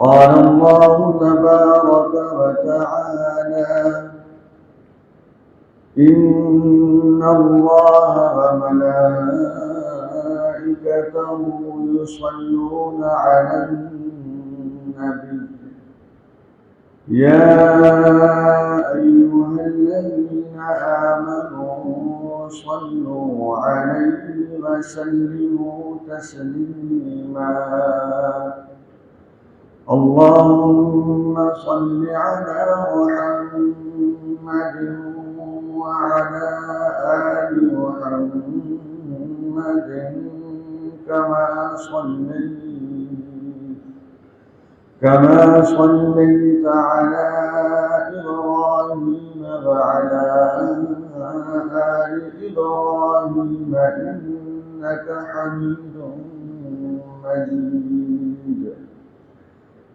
قال الله تبارك وتعالى: إن الله وملائكته يصلون على النبي يا أيها الذين آمنوا صلوا عليه وسلموا تسليما. اللهم صل على محمد وعلى آل محمد كما صليت على إبراهيم وعلى آل إبراهيم إنك حميد مجيد.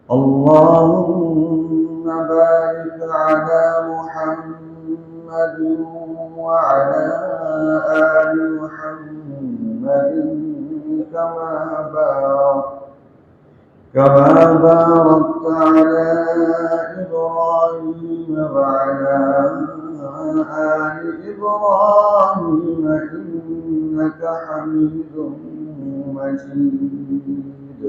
اللهم بارك على محمد وعلى آل محمد كما باركت على إبراهيم وعلى آل إبراهيم إنك حميد مجيد.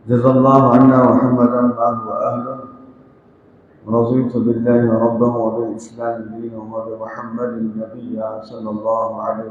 جزا الله عنا محمدا وأهله. رضيت بالله ربا وبالإسلام دينا وبمحمد نبيا صلى الله عليه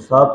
7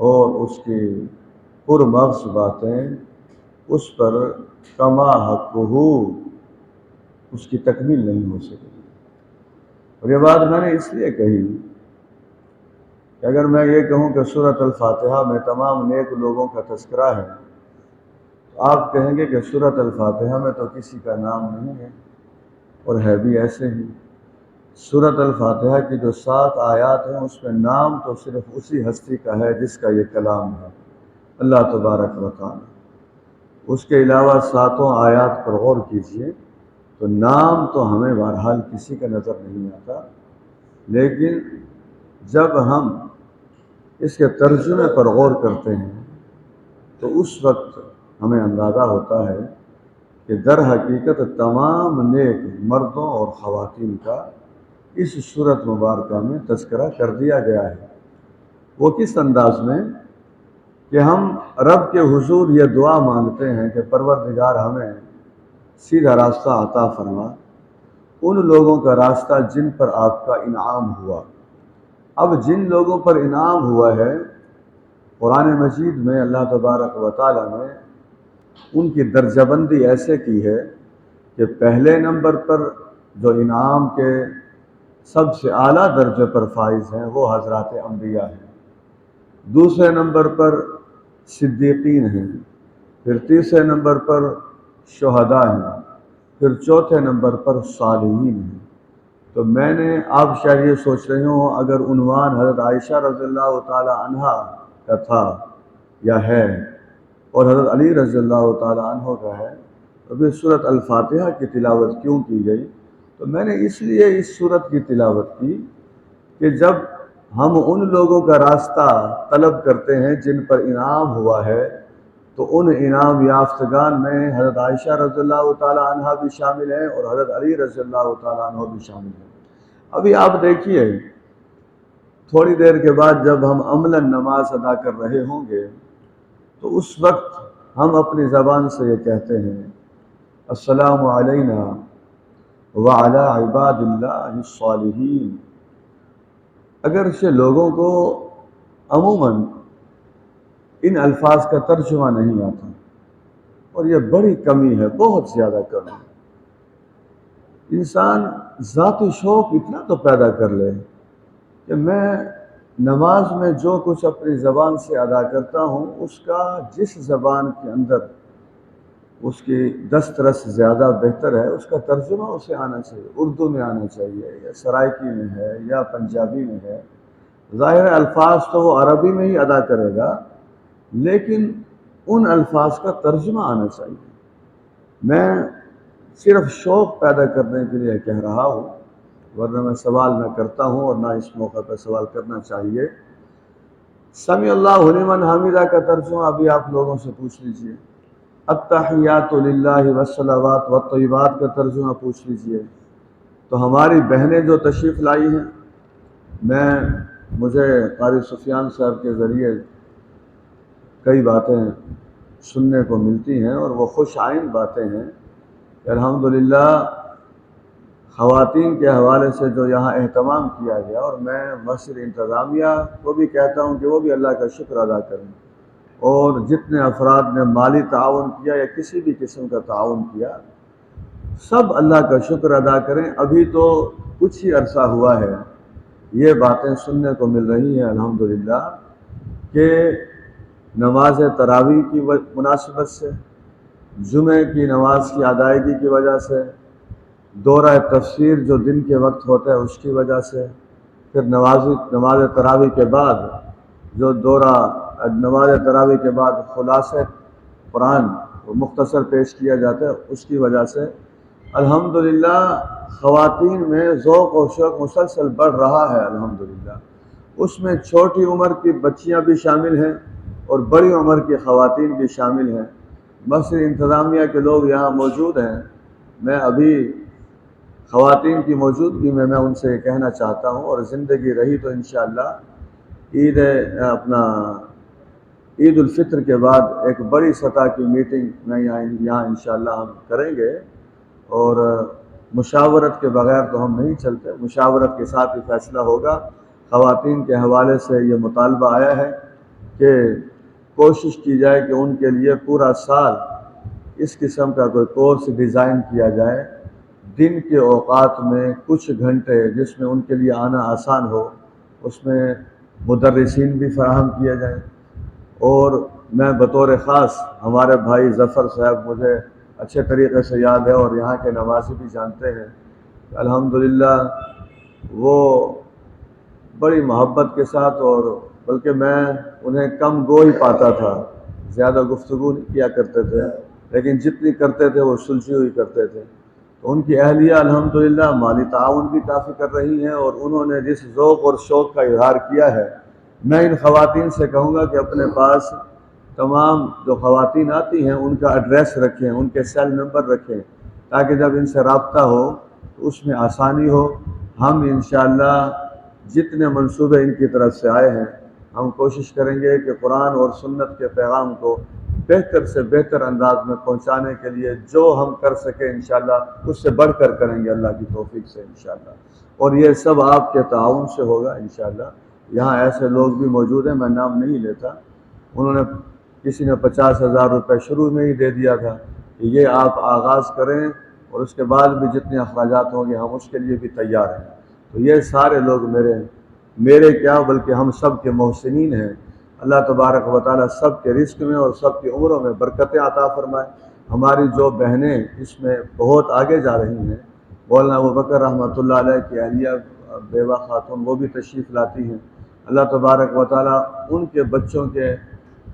اور اس کی پرمغز باتیں اس پر کما حقہ اس کی تکمیل نہیں ہو سکتی۔ اور یہ بات میں نے اس لیے کہی کہ اگر میں یہ کہوں کہ سورۃ الفاتحہ میں تمام نیک لوگوں کا تذکرہ ہے تو آپ کہیں گے کہ سورۃ الفاتحہ میں تو کسی کا نام نہیں ہے، اور ہے بھی ایسے ہی۔ سورۃ الفاتحہ کی جو 7 آیات ہیں اس میں نام تو صرف اسی ہستی کا ہے جس کا یہ کلام ہے، اللہ تبارک و تعالی۔ اس کے علاوہ 7 آیات پر غور کیجئے تو نام تو ہمیں بہرحال کسی کا نظر نہیں آتا، لیکن جب ہم اس کے ترجمے پر غور کرتے ہیں تو اس وقت ہمیں اندازہ ہوتا ہے کہ در حقیقت تمام نیک مردوں اور خواتین کا اس سورت مبارکہ میں تذکرہ کر دیا گیا ہے۔ وہ کس انداز میں کہ ہم رب کے حضور یہ دعا مانگتے ہیں کہ پروردگار ہمیں سیدھا راستہ عطا فرما، ان لوگوں کا راستہ جن پر آپ کا انعام ہوا۔ اب جن لوگوں پر انعام ہوا ہے قرآن مجید میں اللہ تبارک و تعالی نے ان کی درجہ بندی ایسے کی ہے کہ پہلے نمبر پر جو انعام کے سب سے اعلیٰ درجے پر فائز ہیں وہ حضرات انبیاء ہیں، دوسرے نمبر پر صدیقین ہیں، پھر تیسرے نمبر پر شہداء ہیں، پھر چوتھے نمبر پر صالحین ہیں۔ تو میں نے آپ شاید یہ سوچ رہے ہوں اگر عنوان حضرت عائشہ رضی اللہ تعالی عنہا کا تھا یا ہے اور حضرت علی رضی اللہ تعالی عنہ کا ہے تو پھر سورۃ الفاتحہ کی تلاوت کیوں کی گئی؟ تو میں نے اس لیے اس سورت کی تلاوت کی کہ جب ہم ان لوگوں کا راستہ طلب کرتے ہیں جن پر انعام ہوا ہے تو ان انعام یافتگان میں حضرت عائشہ رضی اللہ تعالی عنہ بھی شامل ہیں اور حضرت علی رضی اللہ تعالی عنہ بھی شامل ہیں۔ ابھی آپ دیکھیے تھوڑی دیر کے بعد جب ہم عملاً نماز ادا کر رہے ہوں گے تو اس وقت ہم اپنی زبان سے یہ کہتے ہیں السلام علینا وعلی عباد اللہ الصالحین۔ اگرچہ لوگوں کو عموماً ان الفاظ کا ترجمہ نہیں آتا اور یہ بڑی کمی ہے، بہت زیادہ کمی ہے۔ انسان ذاتی شوق اتنا تو پیدا کر لے کہ میں نماز میں جو کچھ اپنی زبان سے ادا کرتا ہوں اس کا جس زبان کے اندر اس کی دسترس زیادہ بہتر ہے اس کا ترجمہ اسے آنا چاہیے، اردو میں آنا چاہیے یا سرائکی میں ہے یا پنجابی میں ہے۔ ظاہر الفاظ تو وہ عربی میں ہی ادا کرے گا لیکن ان الفاظ کا ترجمہ آنا چاہیے۔ میں صرف شوق پیدا کرنے کے لیے کہہ رہا ہوں، ورنہ میں سوال نہ کرتا ہوں اور نہ اس موقع پہ سوال کرنا چاہیے۔ سمیع اللہ لمن حمیدہ کا ترجمہ ابھی آپ لوگوں سے پوچھ لیجئے، التحیات للہ والصلوات والطیبات کا ترجمہ پوچھ لیجئے۔ تو ہماری بہنیں جو تشریف لائی ہیں، مجھے قاری سفیان صاحب کے ذریعے کئی باتیں سننے کو ملتی ہیں اور وہ خوش آئند باتیں ہیں کہ الحمدللہ خواتین کے حوالے سے جو یہاں اہتمام کیا گیا، اور میں مسجد انتظامیہ کو بھی کہتا ہوں کہ وہ بھی اللہ کا شکر ادا کریں، اور جتنے افراد نے مالی تعاون کیا یا کسی بھی قسم کا تعاون کیا سب اللہ کا شکر ادا کریں۔ ابھی تو کچھ ہی عرصہ ہوا ہے یہ باتیں سننے کو مل رہی ہیں الحمدللہ کہ نماز تراویح کی مناسبت سے، جمعہ کی نماز کی ادائیگی کی وجہ سے، دورہ تفسیر جو دن کے وقت ہوتا ہے اس کی وجہ سے، پھر نماز تراویح کے بعد جو نماز تراویح کے بعد خلاصہ قرآن وہ مختصر پیش کیا جاتا ہے اس کی وجہ سے الحمدللہ خواتین میں ذوق و شوق مسلسل بڑھ رہا ہے الحمدللہ۔ اس میں چھوٹی عمر کی بچیاں بھی شامل ہیں اور بڑی عمر کی خواتین بھی شامل ہیں۔ مسجد انتظامیہ کے لوگ یہاں موجود ہیں، میں ابھی خواتین کی موجودگی میں ان سے یہ کہنا چاہتا ہوں، اور زندگی رہی تو انشاءاللہ عید الفطر کے بعد ایک بڑی سطح کی میٹنگ میں یہاں انشاءاللہ ہم کریں گے، اور مشاورت کے بغیر تو ہم نہیں چلتے، مشاورت کے ساتھ ہی فیصلہ ہوگا۔ خواتین کے حوالے سے یہ مطالبہ آیا ہے کہ کوشش کی جائے کہ ان کے لیے پورا سال اس قسم کا کوئی کورس ڈیزائن کیا جائے، دن کے اوقات میں کچھ گھنٹے جس میں ان کے لیے آنا آسان ہو، اس میں مدرسین بھی فراہم کیا جائیں۔ اور میں بطور خاص ہمارے بھائی ظفر صاحب مجھے اچھے طریقے سے یاد ہے اور یہاں کے نواسی بھی جانتے ہیں، الحمدللہ وہ بڑی محبت کے ساتھ، اور بلکہ میں انہیں کم گو ہی پاتا تھا، زیادہ گفتگو نہیں کیا کرتے تھے، لیکن جتنی کرتے تھے وہ سلجھی ہوئی کرتے تھے۔ تو ان کی اہلیہ الحمدللہ مالی تعاون بھی کافی کر رہی ہیں، اور انہوں نے جس ذوق اور شوق کا اظہار کیا ہے، میں ان خواتین سے کہوں گا کہ اپنے پاس تمام جو خواتین آتی ہیں ان کا ایڈریس رکھیں، ان کے سیل نمبر رکھیں، تاکہ جب ان سے رابطہ ہو تو اس میں آسانی ہو۔ ہم انشاءاللہ جتنے منصوبے ان کی طرف سے آئے ہیں، ہم کوشش کریں گے کہ قرآن اور سنت کے پیغام کو بہتر سے بہتر انداز میں پہنچانے کے لیے جو ہم کر سکیں انشاءاللہ اس سے بڑھ کر کریں گے اللہ کی توفیق سے انشاءاللہ، اور یہ سب آپ کے تعاون سے ہوگا انشاءاللہ۔ یہاں ایسے لوگ بھی موجود ہیں، میں نام نہیں لیتا، انہوں نے کسی نے 50,000 روپے شروع میں ہی دے دیا تھا کہ یہ آپ آغاز کریں، اور اس کے بعد بھی جتنے اخراجات ہوں گے ہم اس کے لیے بھی تیار ہیں۔ تو یہ سارے لوگ میرے کیا بلکہ ہم سب کے محسنین ہیں۔ اللہ تبارک و تعالیٰ سب کے رزق میں اور سب کی عمروں میں برکتیں عطا فرمائے۔ ہماری جو بہنیں اس میں بہت آگے جا رہی ہیں، مولانا ابوبکر رحمۃ اللہ علیہ کی اہلیہ بیوہ خاتون وہ بھی تشریف لاتی ہیں، اللہ تبارک و تعالیٰ ان کے بچوں کے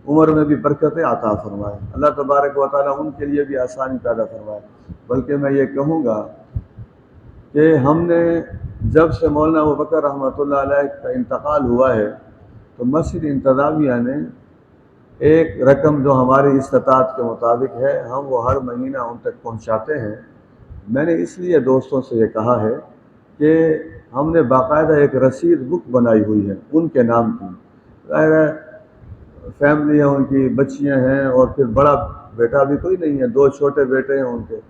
عمر میں بھی برکتیں عطا فرمائے، اللہ تبارک و تعالیٰ ان کے لیے بھی آسانی پیدا فرمائے۔ بلکہ میں یہ کہوں گا کہ ہم نے جب سے مولانا ابوبکر رحمۃ اللہ علیہ کا انتقال ہوا ہے تو مسجد انتظامیہ نے ایک رقم جو ہماری استطاعت کے مطابق ہے ہم وہ ہر مہینہ ان تک پہنچاتے ہیں۔ میں نے اس لیے دوستوں سے یہ کہا ہے کہ ہم نے باقاعدہ ایک رسید بک بنائی ہوئی ہے ان کے نام کی، ظاہر ہے فیملی ہے، ان کی بچیاں ہیں، اور پھر بڑا بیٹا بھی کوئی نہیں ہے، 2 چھوٹے بیٹے ہیں ان کے۔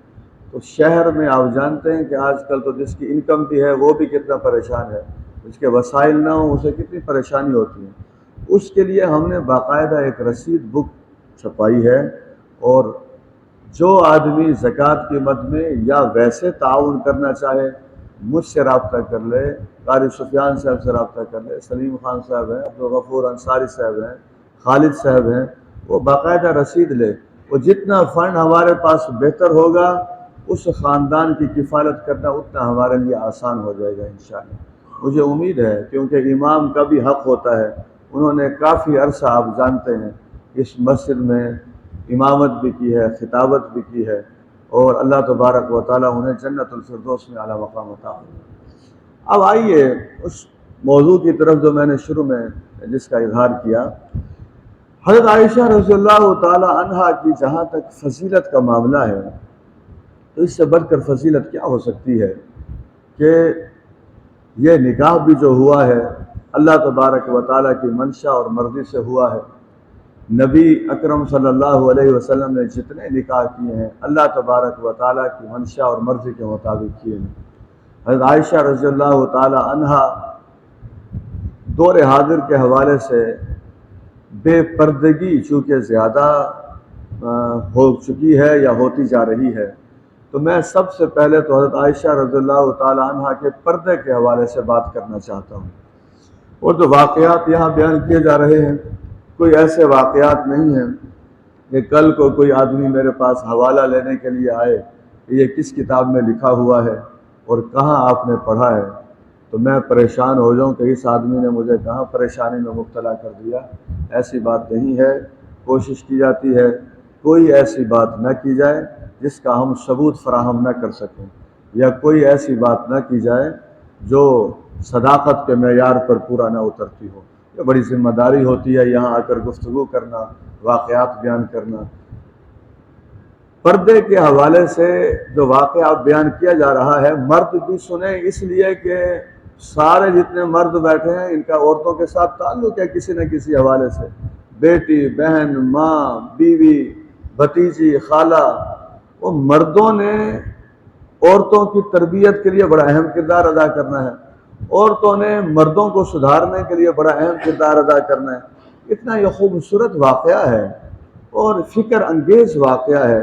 تو شہر میں آپ جانتے ہیں کہ آج کل تو جس کی انکم بھی ہے وہ بھی کتنا پریشان ہے، جس کے وسائل نہ ہوں اسے کتنی پریشانی ہوتی ہے۔ اس کے لیے ہم نے باقاعدہ ایک رسید بک چھپائی ہے، اور جو آدمی زکوٰۃ کی مد میں یا ویسے تعاون کرنا چاہے مجھ سے رابطہ کر لے، قاری سفیان صاحب سے رابطہ کر لے، سلیم خان صاحب ہیں، عبدالغفور انصاری صاحب ہیں، خالد صاحب ہیں، وہ باقاعدہ رسید لے، وہ جتنا فنڈ ہمارے پاس بہتر ہوگا اس خاندان کی کفالت کرنا اتنا ہمارے لیے آسان ہو جائے گا انشاءاللہ۔ مجھے امید ہے، کیونکہ امام کا بھی حق ہوتا ہے، انہوں نے کافی عرصہ آپ جانتے ہیں اس مسجد میں امامت بھی کی ہے، خطابت بھی کی ہے، اور اللہ تبارک و تعالیٰ انہیں جنت الفردوس میں اعلیٰ مقام عطا فرمائے۔ اب آئیے اس موضوع کی طرف جو میں نے شروع میں جس کا اظہار کیا، حضرت عائشہ رضی اللہ تعالی عنہا کی جہاں تک فضیلت کا معاملہ ہے تو اس سے بڑھ کر فضیلت کیا ہو سکتی ہے کہ یہ نکاح بھی جو ہوا ہے اللہ تبارک و تعالیٰ کی منشا اور مرضی سے ہوا ہے۔ نبی اکرم صلی اللہ علیہ وسلم نے جتنے نکاح کیے ہیں اللہ تبارک و تعالیٰ کی منشا اور مرضی کے مطابق کیے ہیں۔ حضرت عائشہ رضی اللہ تعالی عنہا دور حاضر کے حوالے سے بے پردگی چونکہ زیادہ ہو چکی ہے یا ہوتی جا رہی ہے، تو میں سب سے پہلے تو حضرت عائشہ رضی اللہ تعالی عنہا کے پردے کے حوالے سے بات کرنا چاہتا ہوں۔ اور جو واقعات یہاں بیان کیے جا رہے ہیں کوئی ایسے واقعات نہیں ہیں کہ کل کو کوئی آدمی میرے پاس حوالہ لینے کے لیے آئے کہ یہ کس کتاب میں لکھا ہوا ہے اور کہاں آپ نے پڑھا ہے، تو میں پریشان ہو جاؤں کہ اس آدمی نے مجھے کہاں پریشانی میں مبتلا کر دیا۔ ایسی بات نہیں ہے، کوشش کی جاتی ہے کوئی ایسی بات نہ کی جائے جس کا ہم ثبوت فراہم نہ کر سکیں، یا کوئی ایسی بات نہ کی جائے جو صداقت کے معیار پر پورا نہ اترتی ہو۔ یہ بڑی ذمہ داری ہوتی ہے یہاں آ کر گفتگو کرنا، واقعات بیان کرنا۔ پردے کے حوالے سے جو واقعہ بیان کیا جا رہا ہے مرد بھی سنیں، اس لیے کہ سارے جتنے مرد بیٹھے ہیں ان کا عورتوں کے ساتھ تعلق ہے کسی نہ کسی حوالے سے، بیٹی، بہن، ماں، بیوی، بھتیجی، خالہ۔ وہ مردوں نے عورتوں کی تربیت کے لیے بڑا اہم کردار ادا کرنا ہے، عورتوں نے مردوں کو سدھارنے کے لیے بڑا اہم کردار ادا کرنا ہے۔ اتنا یہ خوبصورت واقعہ ہے اور فکر انگیز واقعہ ہے،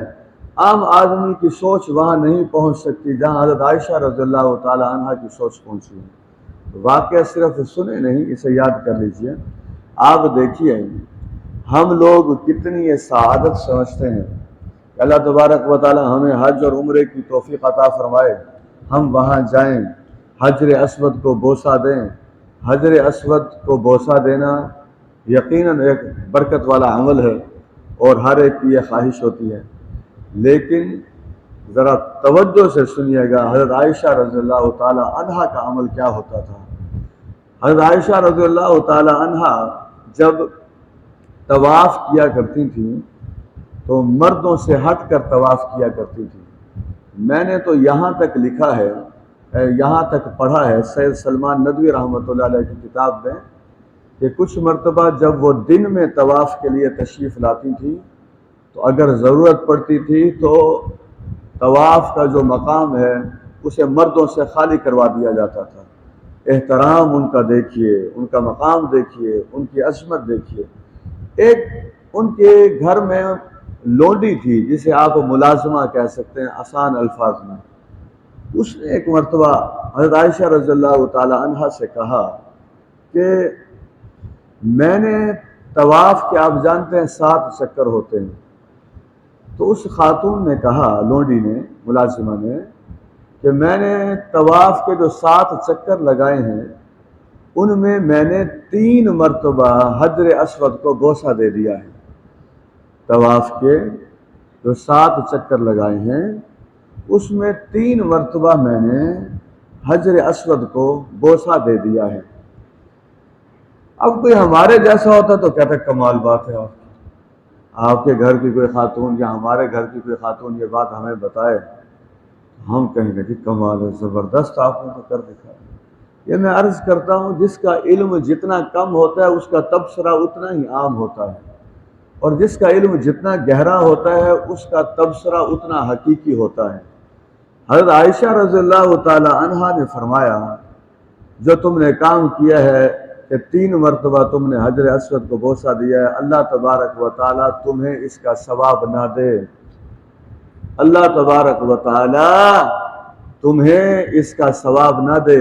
عام آدمی کی سوچ وہاں نہیں پہنچ سکتی جہاں حضرت عائشہ رضی اللہ تعالی عنہ کی سوچ پہنچی ہے۔ واقعہ صرف سنے نہیں، اسے یاد کر لیجئے۔ آپ دیکھیے ہم لوگ کتنی یہ سعادت سمجھتے ہیں کہ اللہ تبارک و تعالی ہمیں حج اور عمرے کی توفیق عطا فرمائے، ہم وہاں جائیں، حجر اسود کو بوسہ دیں۔ حجر اسود کو بوسہ دینا یقیناً ایک برکت والا عمل ہے اور ہر ایک کی یہ خواہش ہوتی ہے، لیکن ذرا توجہ سے سنیے گا حضرت عائشہ رضی اللہ تعالی عنہا کا عمل کیا ہوتا تھا۔ حضرت عائشہ رضی اللہ تعالی عنہا جب طواف کیا کرتی تھیں تو مردوں سے ہٹ کر طواف کیا کرتی تھی۔ میں نے تو یہاں تک لکھا ہے، یہاں تک پڑھا ہے سید سلمان ندوی رحمۃ اللہ علیہ کی کتاب میں کہ کچھ مرتبہ جب وہ دن میں طواف کے لیے تشریف لاتی تھی تو اگر ضرورت پڑتی تھی تو طواف کا جو مقام ہے اسے مردوں سے خالی کروا دیا جاتا تھا۔ احترام ان کا دیکھیے، ان کا مقام دیکھیے، ان کی عظمت دیکھیے۔ ایک ان کے گھر میں لونڈی تھی جسے آپ ملازمہ کہہ سکتے ہیں آسان الفاظ میں، اس نے ایک مرتبہ حضرت عائشہ رضی اللہ تعالی عنہا سے کہا کہ میں نے طواف کے آپ جانتے ہیں 7 چکر ہوتے ہیں، تو اس خاتون نے کہا، لونڈی نے، ملازمہ نے، کہ میں نے طواف کے جو 7 چکر لگائے ہیں ان میں نے 3 مرتبہ حجر اسود کو بوسہ دے دیا ہے۔ طواف کے جو 7 چکر لگائے ہیں اس میں 3 مرتبہ میں نے حجر اسود کو بوسہ دے دیا ہے۔ اب کوئی ہمارے جیسا ہوتا تو کہتا کمال بات ہے، آپ کے گھر کی کوئی خاتون یا ہمارے گھر کی کوئی خاتون یہ بات ہمیں بتائے، ہم کہیں گے کہ کمال ہے، زبردست آپ نے تو کر دکھایا۔ یہ میں عرض کرتا ہوں جس کا علم جتنا کم ہوتا ہے اس کا تبصرہ اتنا ہی عام ہوتا ہے، اور جس کا علم جتنا گہرا ہوتا ہے اس کا تبصرہ اتنا حقیقی ہوتا ہے۔ حضرت عائشہ رضی اللہ تعالی عنہا نے فرمایا جو تم نے کام کیا ہے کہ 3 مرتبہ تم نے حجر اسود کو بوسہ دیا ہے، اللہ تبارک و تعالی تمہیں اس کا ثواب نہ دے، اللہ تبارک و تعالی تمہیں اس کا ثواب نہ دے۔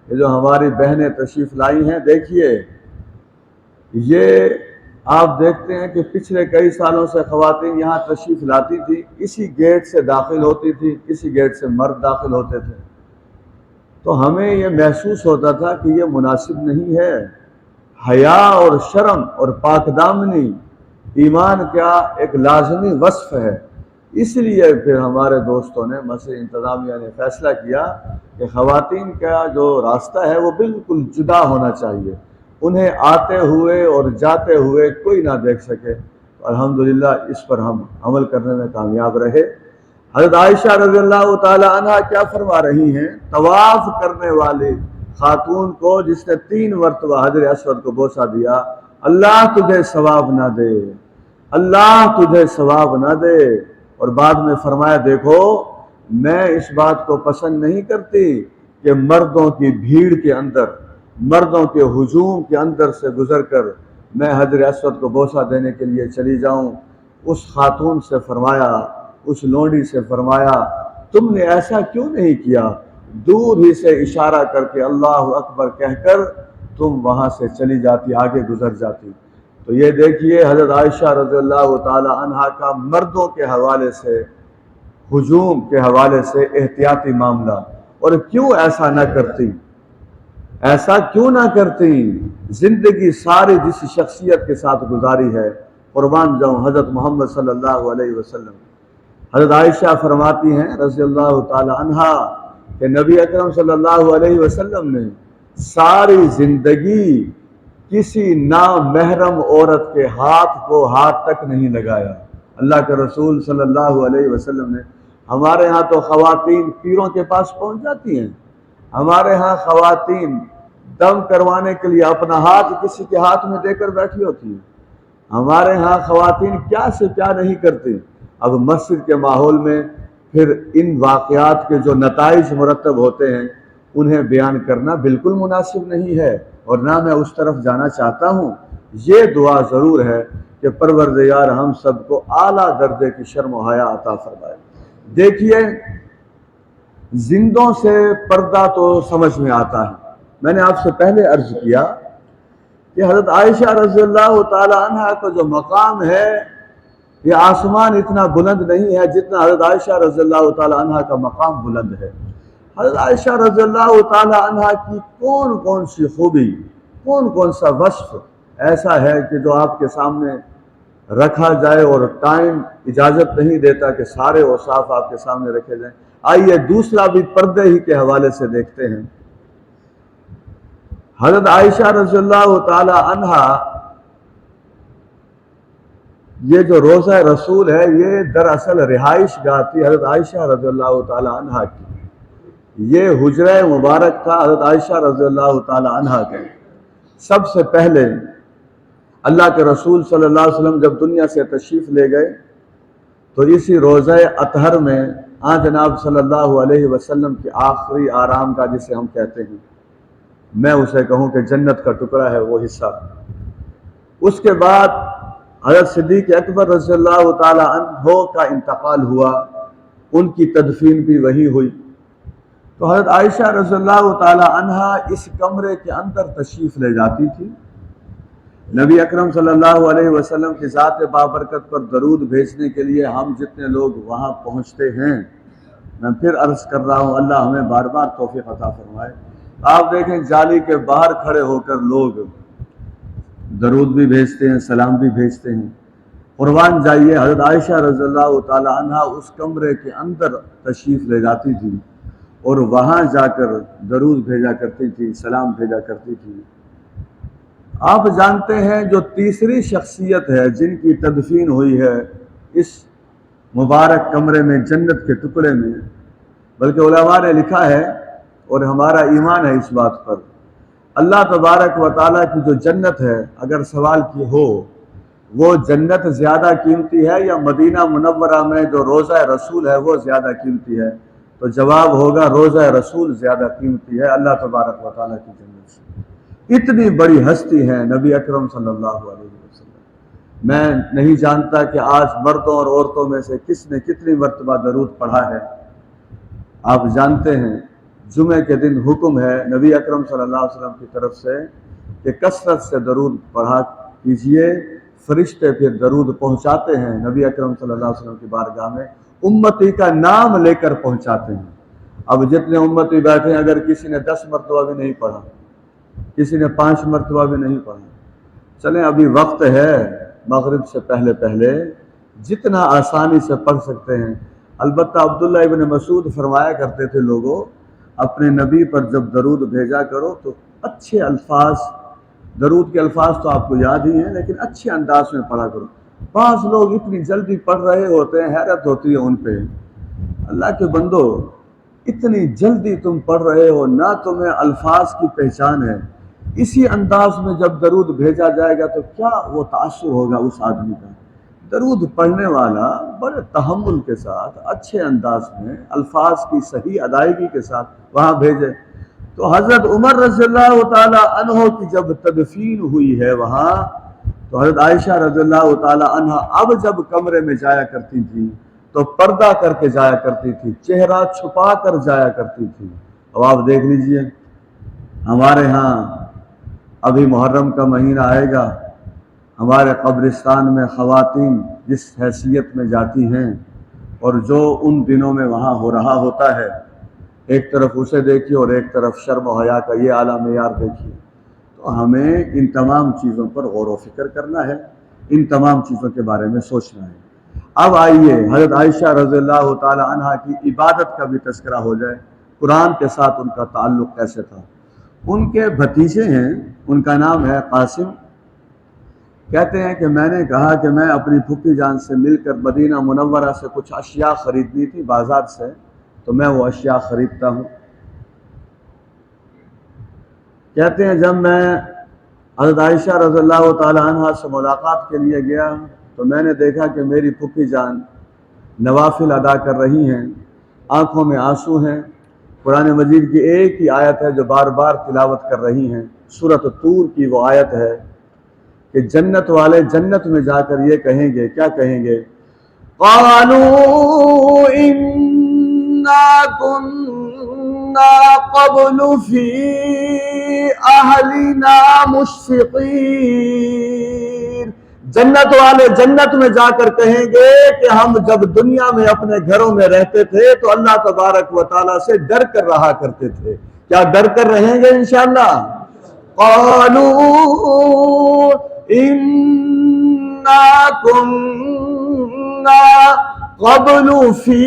یہ جو ہماری بہنیں تشریف لائی ہیں، دیکھیے یہ آپ دیکھتے ہیں کہ پچھلے کئی سالوں سے خواتین یہاں تشریف لاتی تھی، اسی گیٹ سے داخل ہوتی تھی، اسی گیٹ سے مرد داخل ہوتے تھے، تو ہمیں یہ محسوس ہوتا تھا کہ یہ مناسب نہیں ہے۔ حیا اور شرم اور پاک دامنی ایمان کا ایک لازمی وصف ہے، اس لیے پھر ہمارے دوستوں نے، مسجد انتظامیہ نے فیصلہ کیا کہ خواتین کا جو راستہ ہے وہ بالکل جدا ہونا چاہیے، انہیں آتے ہوئے اور جاتے ہوئے کوئی نہ دیکھ سکے۔ الحمدللہ اس پر ہم عمل کرنے میں کامیاب رہے۔ حضرت عائشہ رضی اللہ تعالی عنہ کیا فرما رہی ہیں؟ طواف کرنے والے خاتون کو جس نے 3 مرتبہ حجر اسود کو بوسہ دیا، اللہ تجھے ثواب نہ دے، اللہ تجھے ثواب نہ دے۔ اور بعد میں فرمایا دیکھو میں اس بات کو پسند نہیں کرتی کہ مردوں کی بھیڑ کے اندر، مردوں کے ہجوم کے اندر سے گزر کر میں حجر اسود کو بوسہ دینے کے لیے چلی جاؤں۔ اس خاتون سے فرمایا، اس لونڈی سے فرمایا تم نے ایسا کیوں نہیں کیا؟ دور ہی سے اشارہ کر کے اللہ اکبر کہہ کر تم وہاں سے چلی جاتی، آگے گزر جاتی۔ تو یہ دیکھیے حضرت عائشہ رضی اللہ تعالی عنہا کا مردوں کے حوالے سے، ہجوم کے حوالے سے احتیاطی معاملہ، اور کیوں ایسا نہ کرتی، ایسا کیوں نہ کرتی؟ زندگی ساری جس شخصیت کے ساتھ گزاری ہے، قربان جاؤں حضرت محمد صلی اللہ علیہ وسلم۔ حضرت عائشہ فرماتی ہیں رضی اللہ تعالی عنہا کہ نبی اکرم صلی اللہ علیہ وسلم نے ساری زندگی کسی نامحرم عورت کے ہاتھ کو ہاتھ تک نہیں لگایا۔ اللہ کے رسول صلی اللہ علیہ وسلم نے، ہمارے ہاں تو خواتین پیروں کے پاس پہنچ جاتی ہیں، ہمارے ہاں خواتین دم کروانے کے لیے اپنا ہاتھ کسی کے ہاتھ میں دے کر بیٹھی ہوتی ہیں، ہمارے ہاں خواتین کیا سے کیا نہیں کرتی۔ اب مسجد کے ماحول میں پھر ان واقعات کے جو نتائج مرتب ہوتے ہیں انہیں بیان کرنا بالکل مناسب نہیں ہے، اور نہ میں اس طرف جانا چاہتا ہوں۔ یہ دعا ضرور ہے کہ پروردگار ہم سب کو اعلیٰ درجے کی شرم و حیا عطا فرمائے۔ دیکھیے، زندوں سے پردہ تو سمجھ میں آتا ہے۔ میں نے آپ سے پہلے عرض کیا کہ حضرت عائشہ رضی اللہ تعالی عنہ کا جو مقام ہے، یہ آسمان اتنا بلند نہیں ہے جتنا حضرت عائشہ رضی اللہ تعالی عنہ کا مقام بلند ہے۔ حضرت عائشہ رضی اللہ تعالی عنہ کی کون کون سی خوبی، کون کون سا وصف ایسا ہے کہ جو آپ کے سامنے رکھا جائے اور ٹائم اجازت نہیں دیتا کہ سارے اوصاف آپ کے سامنے رکھے جائیں۔ آئیے دوسرا بھی پردے ہی کے حوالے سے دیکھتے ہیں۔ حضرت عائشہ رضی اللہ تعالی عنہ، یہ جو روضہ رسول ہے یہ دراصل رہائش گاہ تھی حضرت عائشہ رضی اللہ تعالی عنہ کی۔ یہ حجرہ مبارک تھا حضرت عائشہ رضی اللہ تعالی عنہ کے۔ سب سے پہلے اللہ کے رسول صلی اللہ علیہ وسلم جب دنیا سے تشریف لے گئے تو اسی روضہ اطہر میں جناب صلی اللہ علیہ وسلم کی آخری آرام کا، جسے ہم کہتے ہیں، میں اسے کہوں کہ جنت کا ٹکڑا ہے، وہ حصہ۔ اس کے بعد حضرت صدیق اکبر رضی اللہ تعالی عنہ کا انتقال ہوا، ان کی تدفین بھی وہی ہوئی۔ تو حضرت عائشہ رضی اللہ تعالی عنہ اس کمرے کے اندر تشریف لے جاتی تھی۔ نبی اکرم صلی اللہ علیہ وسلم کی ذات بابرکت پر درود بھیجنے کے لیے ہم جتنے لوگ وہاں پہنچتے ہیں، میں پھر عرض کر رہا ہوں، اللہ ہمیں بار بار توفیق عطا فرمائے۔ آپ دیکھیں جالی کے باہر کھڑے ہو کر لوگ درود بھی بھیجتے ہیں، سلام بھی بھیجتے ہیں۔ قربان جائیے، حضرت عائشہ رضی اللہ تعالی عنہ اس کمرے کے اندر تشریف لے جاتی تھی اور وہاں جا کر درود بھیجا کرتی تھی، سلام بھیجا کرتی تھی۔ آپ جانتے ہیں جو تیسری شخصیت ہے جن کی تدفین ہوئی ہے اس مبارک کمرے میں، جنت کے ٹکڑے میں، بلکہ علماء نے لکھا ہے اور ہمارا ایمان ہے اس بات پر، اللہ تبارک و تعالیٰ کی جو جنت ہے، اگر سوال کی ہو وہ جنت زیادہ قیمتی ہے یا مدینہ منورہ میں جو روضہ رسول ہے وہ زیادہ قیمتی ہے، تو جواب ہوگا روضہ رسول زیادہ قیمتی ہے اللہ تبارک و تعالیٰ کی جنت سے۔ اتنی بڑی ہستی ہے نبی اکرم صلی اللہ علیہ وسلم۔ میں نہیں جانتا کہ آج مردوں اور عورتوں میں سے کس نے کتنی مرتبہ درود پڑھا ہے۔ آپ جانتے ہیں جمعے کے دن حکم ہے نبی اکرم صلی اللہ علیہ وسلم کی طرف سے کہ کثرت سے درود پڑھا کیجئے، فرشتے پھر درود پہنچاتے ہیں نبی اکرم صلی اللہ علیہ وسلم کی بارگاہ میں، امتی کا نام لے کر پہنچاتے ہیں۔ اب جتنے امتی بیٹھے ہیں، اگر کسی نے 10 مرتبہ بھی نہیں پڑھا، کسی نے 5 مرتبہ بھی نہیں پڑھا، چلیں ابھی وقت ہے، مغرب سے پہلے پہلے جتنا آسانی سے پڑھ سکتے ہیں۔ البتہ عبداللہ ابن مسعود فرمایا کرتے تھے، لوگوں اپنے نبی پر جب درود بھیجا کرو تو اچھے الفاظ، درود کے الفاظ تو آپ کو یاد ہی ہیں، لیکن اچھے انداز میں پڑھا کرو۔ بعض لوگ اتنی جلدی پڑھ رہے ہوتے ہیں، حیرت ہوتی ہے ان پہ، اللہ کے بندو اتنی جلدی تم پڑھ رہے ہو، نہ تمہیں الفاظ کی پہچان ہے، اسی انداز میں جب درود بھیجا جائے گا تو کیا وہ تاثر ہوگا اس آدمی کا۔ درود پڑھنے والا بڑے تحمل کے ساتھ، اچھے انداز میں، الفاظ کی صحیح ادائیگی کے ساتھ وہاں بھیجے۔ تو حضرت عمر رضی اللہ تعالی عنہ کی جب تدفین ہوئی ہے وہاں، تو حضرت عائشہ رضی اللہ تعالی عنہ اب جب کمرے میں جایا کرتی تھی تو پردہ کر کے جایا کرتی تھی، چہرہ چھپا کر جایا کرتی تھی۔ اب آپ دیکھ لیجئے، ہمارے ہاں ابھی محرم کا مہینہ آئے گا، ہمارے قبرستان میں خواتین جس حیثیت میں جاتی ہیں اور جو ان دنوں میں وہاں ہو رہا ہوتا ہے، ایک طرف اسے دیکھیے اور ایک طرف شرم و حیا کا یہ اعلیٰ معیار دیکھیے، تو ہمیں ان تمام چیزوں پر غور و فکر کرنا ہے، ان تمام چیزوں کے بارے میں سوچنا ہے۔ اب آئیے حضرت عائشہ رضی اللہ تعالی عنہ کی عبادت کا بھی تذکرہ ہو جائے، قرآن کے ساتھ ان کا تعلق کیسے تھا۔ ان کے بھتیجے ہیں، ان کا نام ہے قاسم، کہتے ہیں کہ میں نے کہا کہ میں اپنی پھوپھی جان سے مل کر مدینہ منورہ سے کچھ اشیاء خریدنی تھی بازار سے، تو میں وہ اشیاء خریدتا ہوں۔ کہتے ہیں جب میں حضرت عائشہ رضی اللہ تعالی عنہ سے ملاقات کے لیے گیا تو میں نے دیکھا کہ میری پھوپھی جان نوافل ادا کر رہی ہیں، آنکھوں میں آنسو ہیں، قرآن مجید کی ایک ہی آیت ہے جو بار بار تلاوت کر رہی ہیں، سورۃ طور کی وہ آیت ہے کہ جنت والے جنت میں جا کر یہ کہیں گے، کیا کہیں گے؟ قالوا انا كنا قبل في اهلنا مشفقين، جنت والے جنت میں جا کر کہیں گے کہ ہم جب دنیا میں اپنے گھروں میں رہتے تھے تو اللہ تبارک و تعالیٰ سے ڈر کر رہا کرتے تھے۔ کیا ڈر کر رہیں گے انشاءاللہ؟ قالوا انا كنا قبل في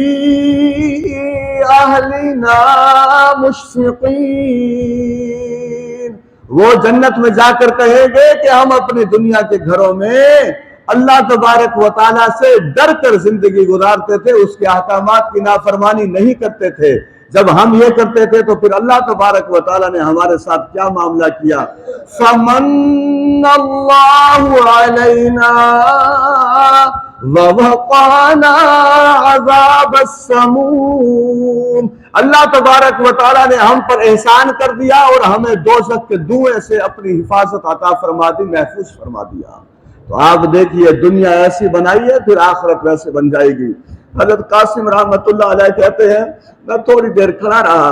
اہلنا مشفقین، وہ جنت میں جا کر کہیں گے کہ ہم اپنی دنیا کے گھروں میں اللہ تبارک و تعالیٰ سے ڈر کر زندگی گزارتے تھے، اس کے احکامات کی نافرمانی نہیں کرتے تھے۔ جب ہم یہ کرتے تھے تو پھر اللہ تبارک و تعالیٰ نے ہمارے ساتھ کیا معاملہ کیا؟ فَمَنَّ اللَّهُ عَلَيْنَا وَوَقَانَا عَذَابَ السَّمُومِ، اللہ تبارک و تعالیٰ نے ہم پر احسان کر دیا اور ہمیں دوزخ کے دھوئیں سے اپنی حفاظت عطا فرما دی، محفوظ فرما دیا۔ تو آپ دیکھیے دنیا ایسی بنائی ہے، پھر آخرت ویسے بن جائے گی۔ حضرت قاسم رحمۃ اللہ علیہ کہتے ہیں میں تھوڑی دیر کھڑا رہا،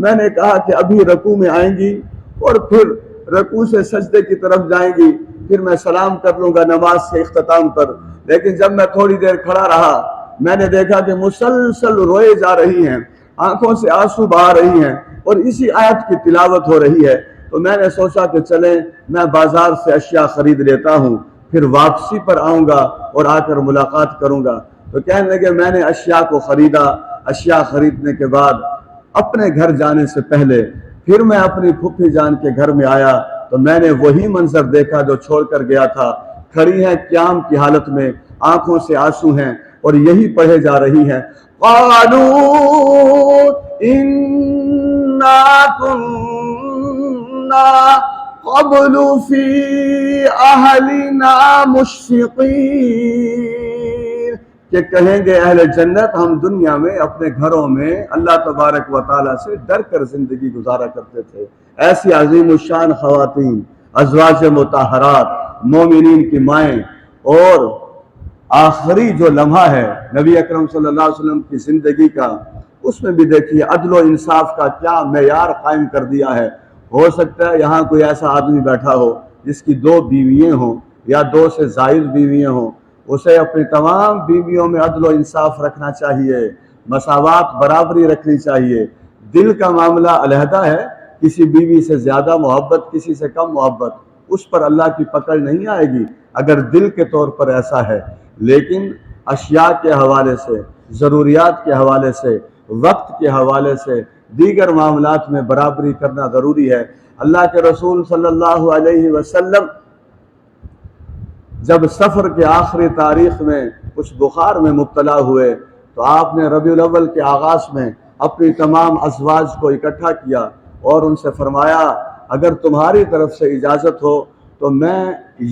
میں نے کہا کہ ابھی رکوع میں آئیں گی اور پھر رکوع سے سجدے کی طرف جائیں گی، پھر میں سلام کر لوں گا نماز کے اختتام پر۔ لیکن جب میں تھوڑی دیر کھڑا رہا میں نے دیکھا کہ مسلسل روئے جا رہی ہیں، آنکھوں سے آنسو بہا رہی ہیں اور اسی آیت کی تلاوت ہو رہی ہے۔ تو میں نے سوچا کہ چلیں میں بازار سے اشیاء خرید لیتا ہوں، پھر واپسی پر آؤں گا اور آ کر ملاقات کروں گا۔ تو کہنے لگے میں نے اشیاء کو خریدا، اشیاء خریدنے کے بعد اپنے گھر جانے سے پہلے پھر میں اپنی پھوپھی جان کے گھر میں آیا تو میں نے وہی منظر دیکھا جو چھوڑ کر گیا تھا، کھڑی ہیں قیام کی حالت میں، آنکھوں سے آنسو ہیں اور یہی پڑھے جا رہی ہیں قالوا انا كنا قبل في اہلنا مشفقین، کہ کہیں گے اہل جنت ہم دنیا میں اپنے گھروں میں اللہ تبارک و تعالیٰ سے ڈر کر زندگی گزارا کرتے تھے۔ ایسی عظیم الشان خواتین، ازواج مطہرات، مومنین کی مائیں، اور آخری جو لمحہ ہے نبی اکرم صلی اللہ علیہ وسلم کی زندگی کا، اس میں بھی دیکھیے عدل و انصاف کا کیا معیار قائم کر دیا ہے۔ ہو سکتا ہے یہاں کوئی ایسا آدمی بیٹھا ہو جس کی 2 بیویاں ہوں یا 2 سے زائد بیویاں ہوں، اسے اپنی تمام بیویوں میں عدل و انصاف رکھنا چاہیے، مساوات برابری رکھنی چاہیے۔ دل کا معاملہ علیحدہ ہے، کسی بیوی سے زیادہ محبت، کسی سے کم محبت، اس پر اللہ کی پکڑ نہیں آئے گی اگر دل کے طور پر ایسا ہے، لیکن اشیاء کے حوالے سے، ضروریات کے حوالے سے، وقت کے حوالے سے، دیگر معاملات میں برابری کرنا ضروری ہے۔ اللہ کے رسول صلی اللہ علیہ وسلم جب سفر کے آخری تاریخ میں کچھ بخار میں مبتلا ہوئے تو آپ نے ربیع الاول کے آغاز میں اپنی تمام ازواج کو اکٹھا کیا اور ان سے فرمایا اگر تمہاری طرف سے اجازت ہو تو میں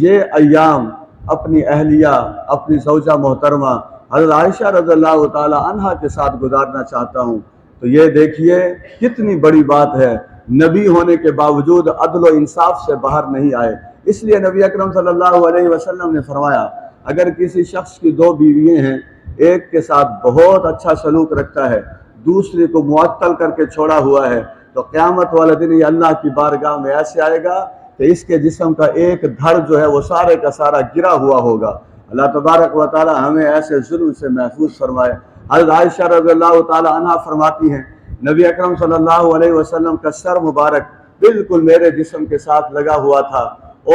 یہ ایام اپنی اہلیہ، اپنی زوجہ محترمہ حضرت عائشہ رضی اللہ تعالی عنہا کے ساتھ گزارنا چاہتا ہوں۔ تو یہ دیکھیے کتنی بڑی بات ہے، نبی ہونے کے باوجود عدل و انصاف سے باہر نہیں آئے۔ اس لیے نبی اکرم صلی اللہ علیہ وسلم نے فرمایا اگر کسی شخص کی 2 بیویاں ہیں، ایک کے ساتھ بہت اچھا سلوک رکھتا ہے، دوسری کو معطل کر کے چھوڑا ہوا ہے، تو قیامت والے دن یہ اللہ کی بارگاہ میں ایسے آئے گا کہ اس کے جسم کا ایک دھڑ جو ہے وہ سارے کا سارا گرا ہوا ہوگا۔ اللہ تبارک و تعالی ہمیں ایسے ظلم سے محفوظ فرمائے۔ حضرت عائشہ رضی اللہ تعالی عنہا فرماتی ہیں نبی اکرم صلی اللہ علیہ وسلم کا سر مبارک بالکل میرے جسم کے ساتھ لگا ہوا تھا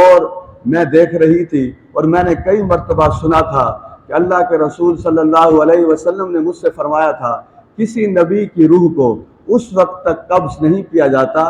اور میں دیکھ رہی تھی اور میں نے کئی مرتبہ سنا تھا کہ اللہ کے رسول صلی اللہ علیہ وسلم نے مجھ سے فرمایا تھا کسی نبی کی روح کو اس وقت تک قبض نہیں کیا جاتا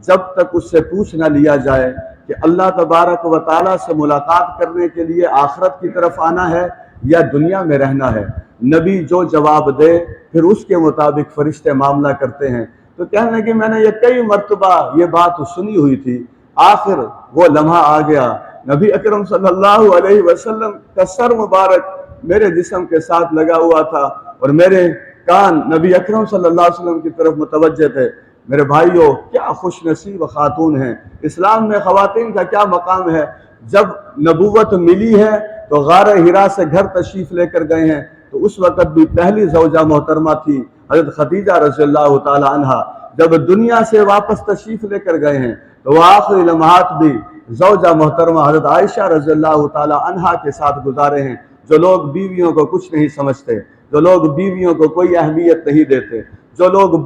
جب تک اس سے پوچھ نہ لیا جائے کہ اللہ تبارک و تعالیٰ سے ملاقات کرنے کے لیے آخرت کی طرف آنا ہے یا دنیا میں رہنا ہے۔ نبی جو جواب دے پھر اس کے مطابق فرشتے معاملہ کرتے ہیں۔ تو کہنے کہ میں نے یہ کئی مرتبہ یہ بات سنی ہوئی تھی، آخر وہ لمحہ آ گیا، نبی اکرم صلی اللہ علیہ وسلم کا سر مبارک میرے جسم کے ساتھ لگا ہوا تھا اور میرے کان نبی اکرم صلی اللہ علیہ وسلم کی طرف متوجہ تھے۔ میرے بھائیوں کیا خوش نصیب خاتون ہیں، اسلام میں خواتین کا کیا مقام ہے۔ جب نبوت ملی ہے تو غار ہرا سے گھر تشریف لے کر گئے ہیں، تو اس وقت بھی پہلی زوجہ محترمہ تھی حضرت خدیجہ رضی اللہ تعالی عنہا۔ جب دنیا سے واپس تشریف لے کر گئے ہیں تو وہ آخری لمحات بھی زوجہ محترمہ حضرت عائشہ رضی اللہ تعالی عنہا کے ساتھ گزارے ہیں۔ جو لوگ بیویوں کو کچھ نہیں سمجھتے، جو لوگ بیویوں کو کوئی اہمیت نہیں دیتے، جو لوگ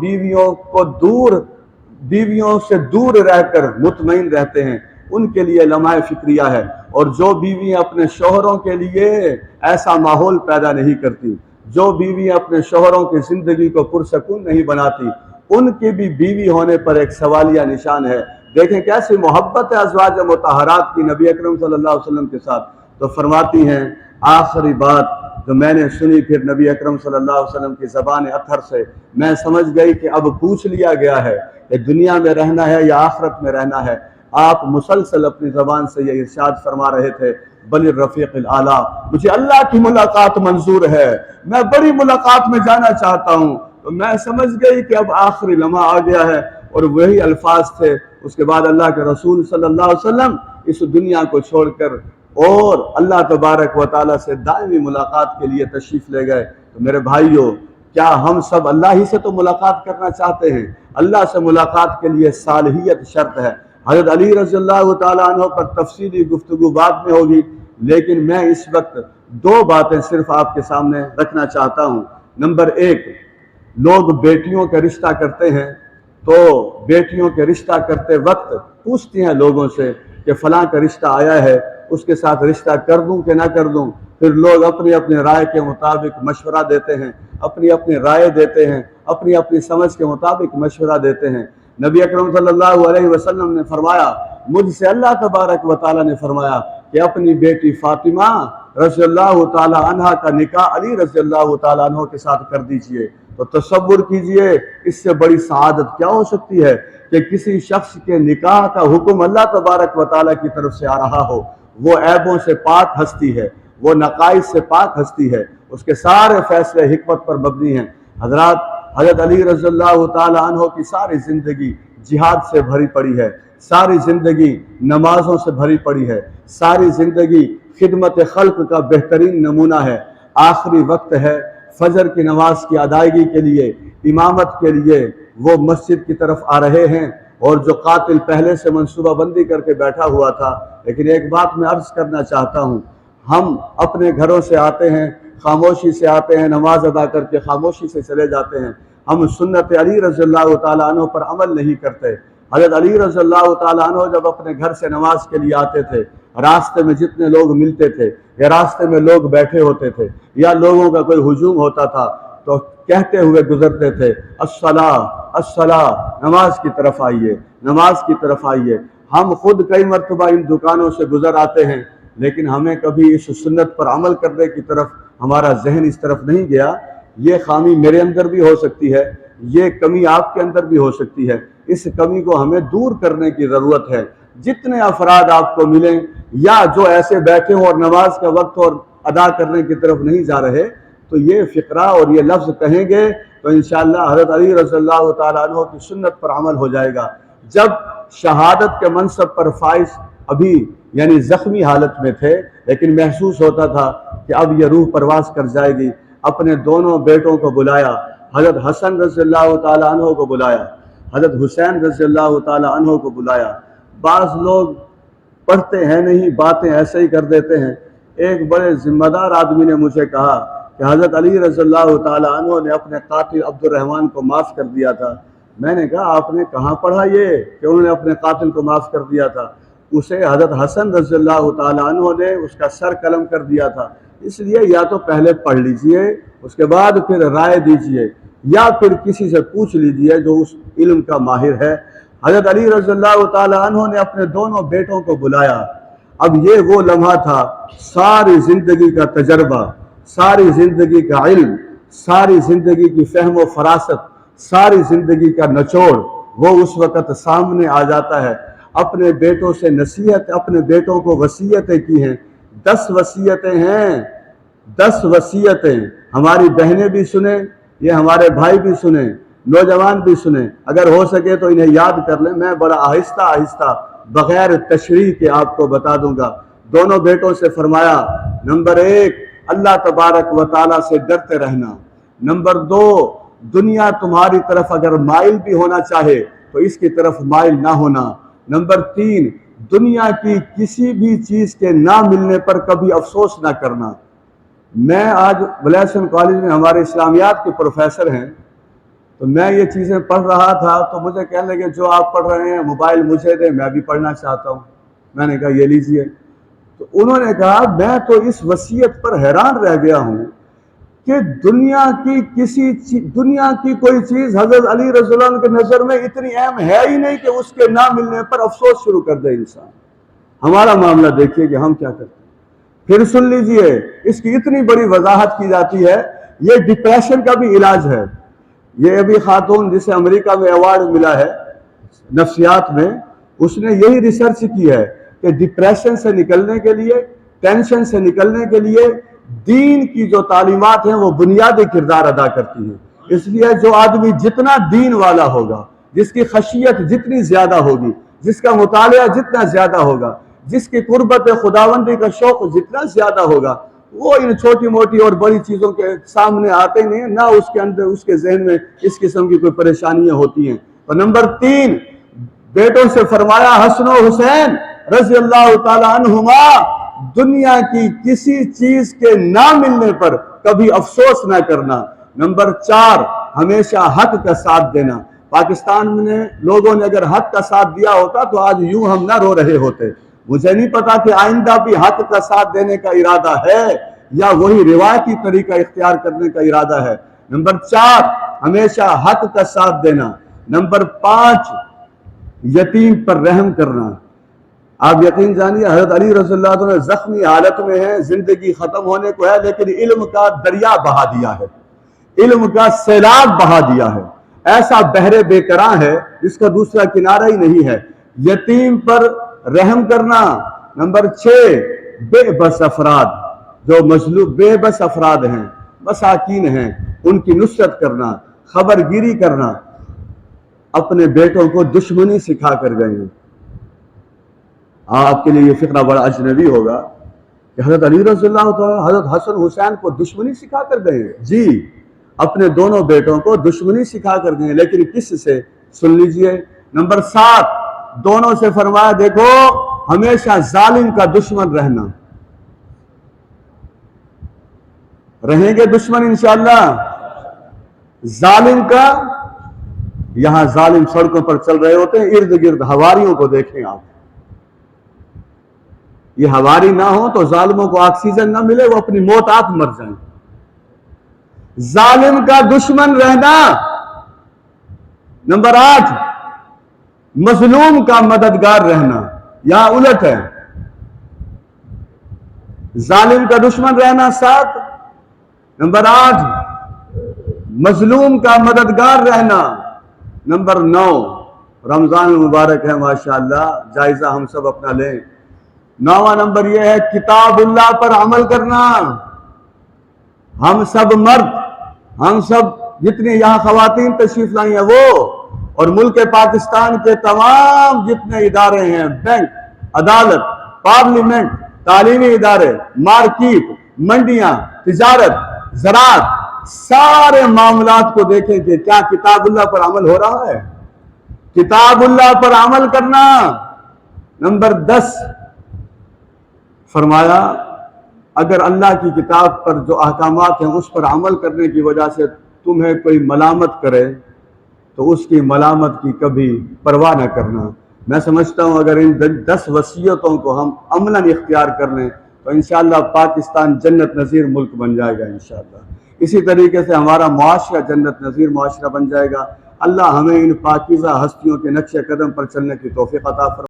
بیویوں سے دور رہ کر مطمئن رہتے ہیں، ان کے لیے لمحہ فکریہ ہے۔ اور جو بیویاں اپنے شوہروں کے لیے ایسا ماحول پیدا نہیں کرتی، جو بیویاں اپنے شوہروں کی زندگی کو پرسکون نہیں بناتی، ان کی بھی بیوی ہونے پر ایک سوالیہ نشان ہے۔ دیکھیں کیسی محبت ہے ازواج مطہرات کی نبی اکرم صلی اللہ علیہ وسلم کے ساتھ۔ تو فرماتی ہیں آخری بات جو میں نے سنی پھر نبی اکرم صلی اللہ علیہ وسلم کی زبان اطہر سے، میں سمجھ گئی کہ اب پوچھ لیا گیا ہے کہ دنیا میں رہنا ہے یا آخرت میں رہنا ہے۔ آپ مسلسل اپنی زبان سے یہ ارشاد فرما رہے تھے، بل الرفیق الاعلیٰ، مجھے اللہ کی ملاقات منظور ہے، میں بڑی ملاقات میں جانا چاہتا ہوں۔ تو میں سمجھ گئی کہ اب آخری لمحہ آ گیا ہے، اور وہی الفاظ تھے۔ اس کے بعد اللہ کے رسول صلی اللہ علیہ وسلم اس دنیا کو چھوڑ کر اور اللہ تبارک و تعالیٰ سے دائمی ملاقات کے لیے تشریف لے گئے۔ تو میرے بھائیوں، کیا ہم سب اللہ ہی سے تو ملاقات کرنا چاہتے ہیں؟ اللہ سے ملاقات کے لیے صالحیت شرط ہے۔ حضرت علی رضی اللہ تعالیٰ عنہ پر تفصیلی گفتگو بعد میں ہوگی، لیکن میں اس وقت دو باتیں صرف آپ کے سامنے رکھنا چاہتا ہوں۔ نمبر ایک، لوگ بیٹیوں کا رشتہ کرتے ہیں تو بیٹیوں کے رشتہ کرتے وقت پوچھتے ہیں لوگوں سے کہ فلاں کا رشتہ آیا ہے، اس کے ساتھ رشتہ کر دوں کہ نہ کر دوں۔ پھر لوگ اپنی اپنی رائے کے مطابق مشورہ دیتے ہیں، اپنی اپنی رائے دیتے ہیں، اپنی اپنی سمجھ کے مطابق مشورہ دیتے ہیں۔ نبی اکرم صلی اللہ علیہ وسلم نے فرمایا، مجھ سے اللہ تبارک و تعالیٰ نے فرمایا کہ اپنی بیٹی فاطمہ رضی اللہ تعالیٰ عنہ کا نکاح علی رضی اللہ تعالیٰ عنہ کے ساتھ کر دیجئے۔ تو تصور کیجئے اس سے بڑی سعادت کیا ہو سکتی ہے کہ کسی شخص کے نکاح کا حکم اللہ تبارک و تعالیٰ کی طرف سے آ رہا ہو۔ وہ عیبوں سے پاک ہستی ہے، وہ نقائص سے پاک ہستی ہے، اس کے سارے فیصلے حکمت پر مبنی ہیں۔ حضرت علی رضی اللہ تعالیٰ عنہ کی ساری زندگی جہاد سے بھری پڑی ہے، ساری زندگی نمازوں سے بھری پڑی ہے، ساری زندگی خدمت خلق کا بہترین نمونہ ہے۔ آخری وقت ہے، فجر کی نماز کی ادائیگی کے لیے، امامت کے لیے وہ مسجد کی طرف آ رہے ہیں، اور جو قاتل پہلے سے منصوبہ بندی کر کے بیٹھا ہوا تھا۔ لیکن ایک بات میں عرض کرنا چاہتا ہوں، ہم اپنے گھروں سے آتے ہیں، خاموشی سے آتے ہیں، نماز ادا کر کے خاموشی سے چلے جاتے ہیں۔ ہم سنت علی رضی اللہ تعالیٰ عنہ پر عمل نہیں کرتے۔ حضرت علی رضی اللہ تعالیٰ عنہ جب اپنے گھر سے نماز کے لیے آتے تھے، راستے میں جتنے لوگ ملتے تھے یا راستے میں لوگ بیٹھے ہوتے تھے یا لوگوں کا کوئی ہجوم ہوتا تھا تو کہتے ہوئے گزرتے تھے، الصلاۃ الصلاۃ، نماز کی طرف آئیے، نماز کی طرف آئیے۔ ہم خود کئی مرتبہ ان دکانوں سے گزر آتے ہیں، لیکن ہمیں کبھی اس سنت پر عمل کرنے کی طرف ہمارا ذہن اس طرف نہیں گیا۔ یہ خامی میرے اندر بھی ہو سکتی ہے، یہ کمی آپ کے اندر بھی ہو سکتی ہے۔ اس کمی کو ہمیں دور کرنے کی ضرورت ہے۔ جتنے افراد آپ کو ملیں یا جو ایسے بیٹھے ہوں اور نماز کا وقت اور ادا کرنے کی طرف نہیں جا رہے، تو یہ فقرہ اور یہ لفظ کہیں گے تو انشاءاللہ حضرت علی رضی اللہ تعالیٰ عنہ کی سنت پر عمل ہو جائے گا۔ جب شہادت کے منصب پر فائز ابھی یعنی زخمی حالت میں تھے، لیکن محسوس ہوتا تھا کہ اب یہ روح پرواز کر جائے گی، اپنے دونوں بیٹوں کو بلایا، حضرت حسن رضی اللہ تعالیٰ عنہ کو بلایا، حضرت حسین رضی اللہ تعالیٰ عنہ کو بلایا۔ بعض لوگ پڑھتے ہیں نہیں، باتیں ایسے ہی کر دیتے ہیں۔ ایک بڑے ذمہ دار آدمی نے مجھے کہا کہ حضرت علی رضی اللہ تعالیٰ عنہ نے اپنے قاتل عبد الرحمن کو معاف کر دیا تھا۔ میں نے کہا آپ نے کہاں پڑھا یہ کہ انہوں نے اپنے قاتل کو معاف کر دیا تھا؟ اسے حضرت حسن رضی اللہ تعالیٰ عنہ نے اس کا سر قلم کر دیا تھا۔ اس لیے یا تو پہلے پڑھ لیجئے، اس کے بعد پھر رائے دیجئے، یا پھر کسی سے پوچھ لیجئے جو اس علم کا ماہر ہے۔ حضرت علی رضی اللہ تعالیٰ عنہ نے اپنے دونوں بیٹوں کو بلایا۔ اب یہ وہ لمحہ تھا، ساری زندگی کا تجربہ، ساری زندگی کا علم، ساری زندگی کی فہم و فراست، ساری زندگی کا نچوڑ وہ اس وقت سامنے آ جاتا ہے۔ اپنے بیٹوں سے نصیحت، اپنے بیٹوں کو وصیتیں کی ہیں، 10 وصیتیں ہیں، 10 وصیتیں۔ ہماری بہنیں بھی سنیں، یہ ہمارے بھائی بھی سنیں، نوجوان بھی سنیں، اگر ہو سکے تو انہیں یاد کر لیں۔ میں بڑا آہستہ آہستہ بغیر تشریح کے آپ کو بتا دوں گا۔ دونوں بیٹوں سے فرمایا نمبر 1 اللہ تبارک و تعالیٰ سے ڈرتے رہنا، نمبر 2 دنیا تمہاری طرف اگر مائل بھی ہونا چاہے تو اس کی طرف مائل نہ ہونا، نمبر 3 دنیا کی کسی بھی چیز کے نہ ملنے پر کبھی افسوس نہ کرنا۔ میں آج ولیسن کالج میں ہمارے اسلامیات کے پروفیسر ہیں، تو میں یہ چیزیں پڑھ رہا تھا تو مجھے کہنے لگے جو آپ پڑھ رہے ہیں موبائل مجھے دیں، میں بھی پڑھنا چاہتا ہوں۔ میں نے کہا یہ لیجئے، تو انہوں نے کہا میں تو اس وصیت پر حیران رہ گیا ہوں کہ دنیا کی کوئی چیز حضرت علی رضی اللہ عنہ کے نظر میں اتنی اہم ہے ہی نہیں کہ اس کے نہ ملنے پر افسوس شروع کر دے انسان۔ ہمارا معاملہ دیکھیے کہ ہم کیا کرتے ہیں۔ پھر سن لیجئے، اس کی اتنی بڑی وضاحت کی جاتی ہے، یہ ڈپریشن کا بھی علاج ہے۔ یہ ابھی خاتون جسے امریکہ میں ایوارڈ ملا ہے نفسیات میں، اس نے یہی ریسرچ کی ہے کہ ڈپریشن سے نکلنے کے لیے، ٹینشن سے نکلنے کے لیے دین کی جو تعلیمات ہیں وہ بنیادی کردار ادا کرتی ہیں۔ اس لیے جو آدمی جتنا دین والا ہوگا، جس کی خشیت جتنی زیادہ ہوگی، جس کا مطالعہ جتنا زیادہ ہوگا، جس کی قربت خداوندی کا شوق جتنا زیادہ ہوگا، وہ ان چھوٹی موٹی اور بڑی چیزوں کے سامنے آتے نہیں، نہ اس کے اندر اس کے ذہن میں اس قسم کی کوئی پریشانیاں ہوتی ہیں۔ اور نمبر 3 بیٹوں سے فرمایا حسن و حسین رضی اللہ تعالی عنہما دنیا کی کسی چیز کے نہ ملنے پر کبھی افسوس نہ کرنا۔ نمبر 4 ہمیشہ حق کا ساتھ دینا۔ پاکستان میں لوگوں نے اگر حق کا ساتھ دیا ہوتا تو آج یوں ہم نہ رو رہے ہوتے۔ مجھے نہیں پتا کہ آئندہ بھی حق کا ساتھ دینے کا ارادہ ہے یا وہی روایتی طریقہ اختیار کرنے کا ارادہ ہے۔ نمبر 4 ہمیشہ حق کا ساتھ دینا۔ نمبر 5 یتیم پر رحم کرنا۔ آپ یقین جانیے حضرت علی رضی اللہ عنہ زخمی حالت میں ہیں، زندگی ختم ہونے کو ہے، لیکن علم کا دریا بہا دیا ہے، علم کا سیلاب بہا دیا ہے، ایسا بحر بے کراں ہے جس کا دوسرا کنارہ ہی نہیں ہے۔ یتیم پر رحم کرنا۔ نمبر 6 بے بس افراد، جو مظلوم بے بس افراد ہیں، مساکین ہیں، ان کی نصرت کرنا، خبر گیری کرنا۔ اپنے بیٹوں کو دشمنی سکھا کر گئے ہیں۔ آپ کے لیے یہ فقرہ بڑا اجنبی ہوگا کہ حضرت علی رضی اللہ عنہ حضرت حسن حسین کو دشمنی سکھا کر گئے ہیں۔ جی اپنے دونوں بیٹوں کو دشمنی سکھا کر گئے ہیں، لیکن کس سے؟ سن لیجئے۔ نمبر 7 دونوں سے فرمایا دیکھو ہمیشہ ظالم کا دشمن رہنا۔ رہیں گے دشمن انشاءاللہ؟ ظالم کا، یہاں ظالم سڑکوں پر چل رہے ہوتے ہیں، ارد گرد حواریوں کو دیکھیں آپ، یہ حواری نہ ہو تو ظالموں کو آکسیجن نہ ملے، وہ اپنی موت آپ مر جائیں۔ ظالم کا دشمن رہنا۔ نمبر 8 مظلوم کا مددگار رہنا۔ یہاں الٹ ہے، ظالم کا دشمن رہنا 7، نمبر 8 مظلوم کا مددگار رہنا۔ نمبر 9 رمضان المبارک ہے ماشاءاللہ، جائزہ ہم سب اپنا لیں۔ 9واں نمبر یہ ہے کتاب اللہ پر عمل کرنا۔ ہم سب مرد، ہم سب جتنی یہاں خواتین تشریف لائی ہیں وہ، اور ملک پاکستان کے تمام جتنے ادارے ہیں، بینک، عدالت، پارلیمنٹ، تعلیمی ادارے، مارکیٹ، منڈیاں، تجارت، زراعت، سارے معاملات کو دیکھیں کہ کیا کتاب اللہ پر عمل ہو رہا ہے۔ کتاب اللہ پر عمل کرنا۔ نمبر 10 فرمایا اگر اللہ کی کتاب پر جو احکامات ہیں اس پر عمل کرنے کی وجہ سے تمہیں کوئی ملامت کرے تو اس کی ملامت کی کبھی پرواہ نہ کرنا۔ میں سمجھتا ہوں اگر ان 10 وصیتوں کو ہم عملاً اختیار کر لیں تو انشاءاللہ پاکستان جنت نظیر ملک بن جائے گا انشاءاللہ۔ اسی طریقے سے ہمارا معاشرہ جنت نظیر معاشرہ بن جائے گا۔ اللہ ہمیں ان پاکیزہ ہستیوں کے نقش قدم پر چلنے کی توفیق عطا فرمائے۔